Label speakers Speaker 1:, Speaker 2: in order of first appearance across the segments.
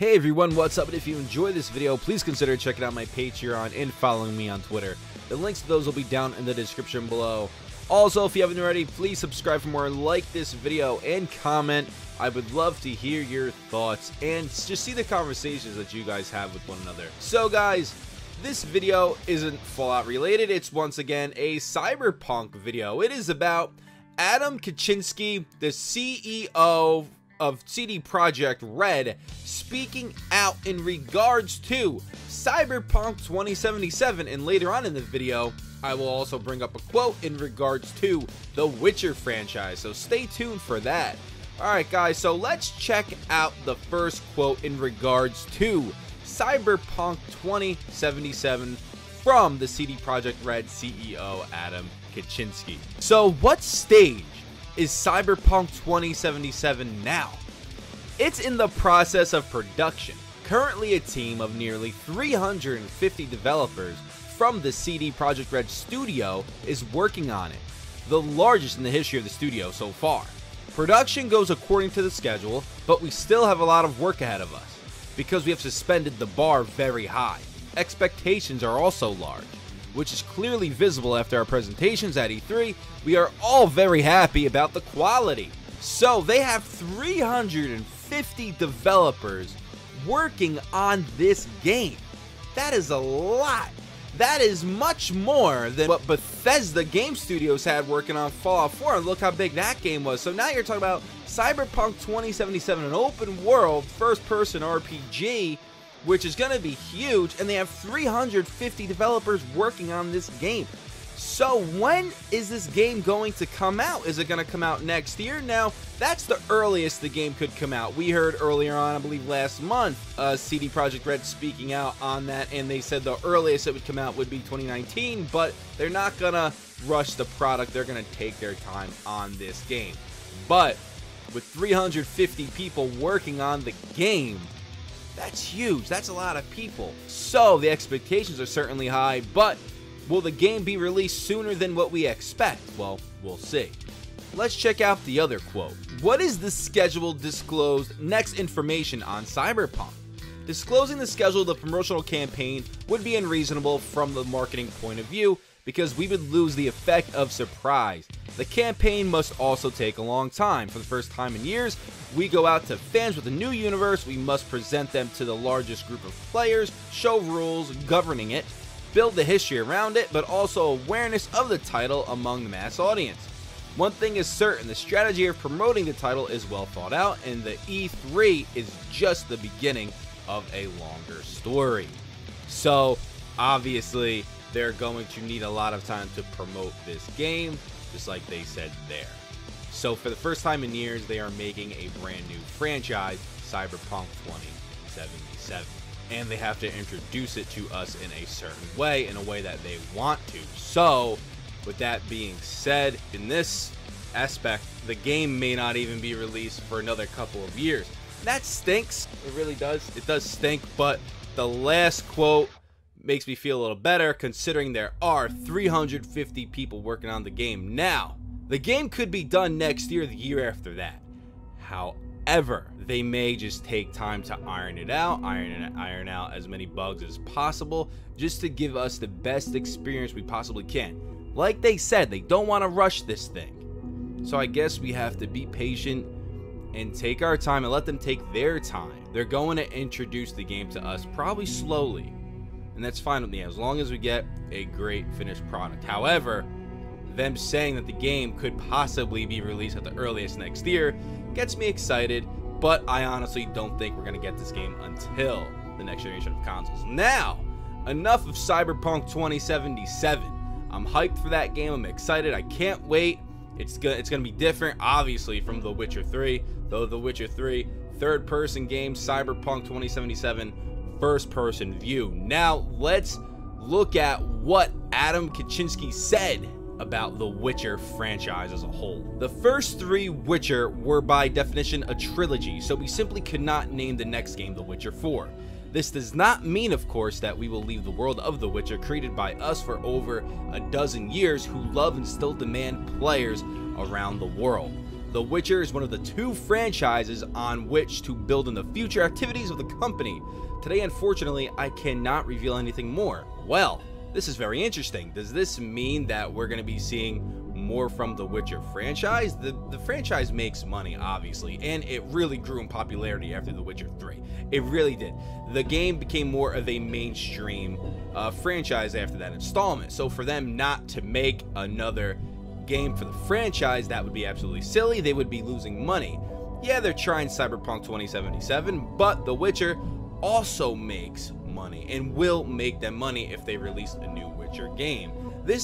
Speaker 1: Hey everyone, what's up? And if you enjoy this video, please consider checking out my Patreon and following me on Twitter. The links to those will be down in the description below. Also, if you haven't already, please subscribe for more, like this video, and comment. I would love to hear your thoughts and just see the conversations that you guys have with one another. So guys, this video isn't Fallout related. It's once again a Cyberpunk video. It is about Adam Kiciński, the CEO of CD Projekt Red, speaking out in regards to Cyberpunk 2077, and later on in the video I will also bring up a quote in regards to the Witcher franchise, so stay tuned for that. Alright guys, so let's check out the first quote in regards to Cyberpunk 2077 from the CD Projekt Red CEO Adam Kiciński. So what stage is Cyberpunk 2077 now? It's in the process of production. Currently a team of nearly 350 developers from the CD Projekt Red studio is working on it, the largest in the history of the studio so far. Production goes according to the schedule, but we still have a lot of work ahead of us, because we have suspended the bar very high. Expectations are also large, which is clearly visible after our presentations at E3. We are all very happy about the quality. So they have 350 developers working on this game. That is a lot. That is much more than what Bethesda Game Studios had working on Fallout 4. And look how big that game was. So now you're talking about Cyberpunk 2077, an open world first-person RPG, which is going to be huge, and they have 350 developers working on this game. So when is this game going to come out? Is it going to come out next year? Now, that's the earliest the game could come out. We heard earlier on, I believe last month, CD Projekt Red speaking out on that, and they said the earliest it would come out would be 2019, but they're not going to rush the product. They're going to take their time on this game. But with 350 people working on the game, that's huge. That's a lot of people. So the expectations are certainly high, but will the game be released sooner than what we expect? Well, we'll see. Let's check out the other quote. What is the schedule disclosed next information on Cyberpunk? Disclosing the schedule of the promotional campaign would be unreasonable from the marketing point of view, because we would lose the effect of surprise. The campaign must also take a long time. For the first time in years, we go out to fans with a new universe. We must present them to the largest group of players, show rules governing it, build the history around it, but also awareness of the title among the mass audience. One thing is certain, the strategy of promoting the title is well thought out, and the E3 is just the beginning of a longer story. So, obviously, they're going to need a lot of time to promote this game, just like they said there. So for the first time in years, they are making a brand new franchise, Cyberpunk 2077. And they have to introduce it to us in a certain way, in a way that they want to. So, with that being said, in this aspect, the game may not even be released for another couple of years. That stinks. It really does. It does stink, but the last quote makes me feel a little better, considering there are 350 people working on the game now. The game could be done next year, the year after that. However, they may just take time to iron it out, iron out as many bugs as possible, just to give us the best experience we possibly can. Like they said, they don't want to rush this thing. So I guess we have to be patient and take our time and let them take their time. They're going to introduce the game to us probably slowly, and that's fine with me as long as we get a great finished product. However, them saying that the game could possibly be released at the earliest next year gets me excited, but I honestly don't think we're going to get this game until the next generation of consoles. Now, enough of Cyberpunk 2077. I'm hyped for that game. I'm excited. I can't wait. It's gonna be different, obviously, from The Witcher 3. Though The Witcher 3, third-person game, Cyberpunk 2077, first-person view. Now, let's look at what Adam Kiciński said about the Witcher franchise as a whole. The first three Witcher were by definition a trilogy, so we simply could not name the next game The Witcher 4. This does not mean, of course, that we will leave the world of The Witcher, created by us for over a dozen years, who love and still demand players around the world. The Witcher is one of the 2 franchises on which to build in the future activities of the company. Today, unfortunately, I cannot reveal anything more. Well, this is very interesting. Does this mean that we're going to be seeing more from the Witcher franchise? The franchise makes money, obviously, and it really grew in popularity after The Witcher 3. It really did. The game became more of a mainstream franchise after that installment. So for them not to make another game for the franchise, that would be absolutely silly. They would be losing money. Yeah, they're trying Cyberpunk 2077, but The Witcher also makes money and will make them money if they release a new Witcher game.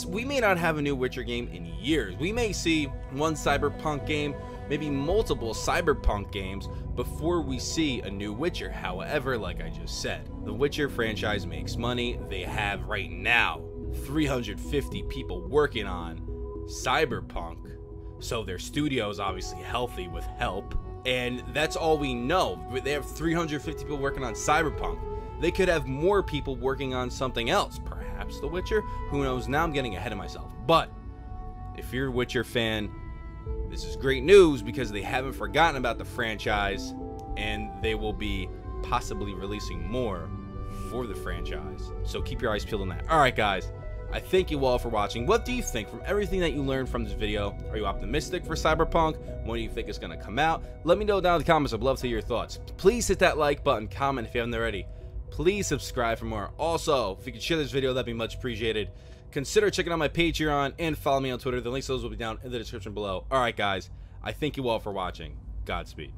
Speaker 1: We may not have a new Witcher game in years. We may see one Cyberpunk game, maybe multiple Cyberpunk games before we see a new Witcher. However, like I just said, the Witcher franchise makes money. They have right now 350 people working on Cyberpunk, so their studio is obviously healthy with help, and that's all we know. They have 350 people working on Cyberpunk. They could have more people working on something else, perhaps The Witcher, who knows. Now I'm getting ahead of myself, but if you're a Witcher fan, this is great news because they haven't forgotten about the franchise, and they will be possibly releasing more for the franchise, so keep your eyes peeled on that. Alright guys, I thank you all for watching. What do you think from everything that you learned from this video? Are you optimistic for Cyberpunk? When do you think it's going to come out? Let me know down in the comments. I'd love to hear your thoughts. Please hit that like button, comment if you haven't already. Please subscribe for more. Also, if you could share this video, that'd be much appreciated. Consider checking out my Patreon and follow me on Twitter. The links to those will be down in the description below. Alright guys, I thank you all for watching. Godspeed.